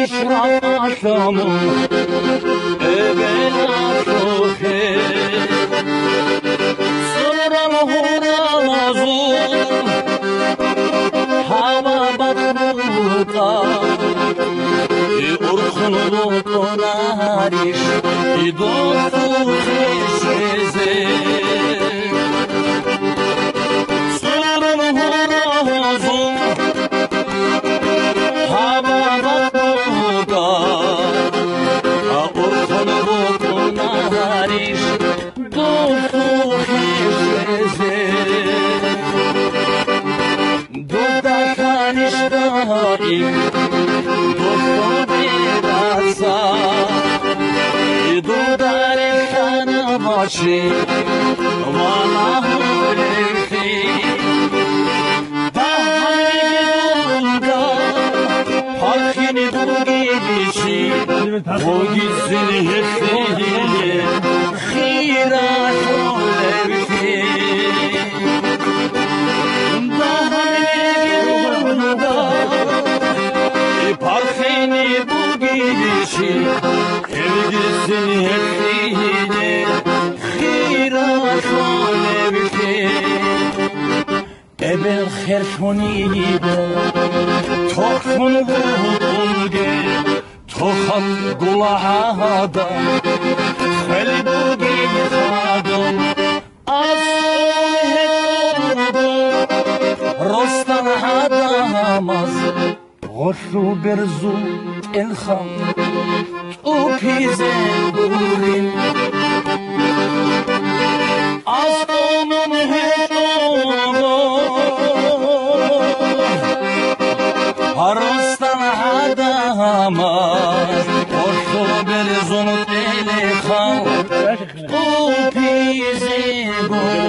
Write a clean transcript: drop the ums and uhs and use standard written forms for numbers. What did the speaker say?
işrak akşamı evvel aşıkı Sırran hurazum hava batruka Urkunluk onariş dostu keşeze Sırran hurazum hava batruka Urkunluk onariş dostu keşeze Kaniştayım dostum birasa Dudare kanamaşı Vana hulefi Dahayımda Hakini bu gidişi O gitsin hepsiyle Hirat hulefi Parfeni bu gidişi Evlisin hepsiyle Hiraşon evki Ebel herşoni de Tokfun vurulge Tokan gulahada Kheli bu gidişadım Rostan hadamaz غشو برزو الخم وبيزن دورين أصطنن هجومو هرستن عداماز غشو برزو الخم وبيزن دورين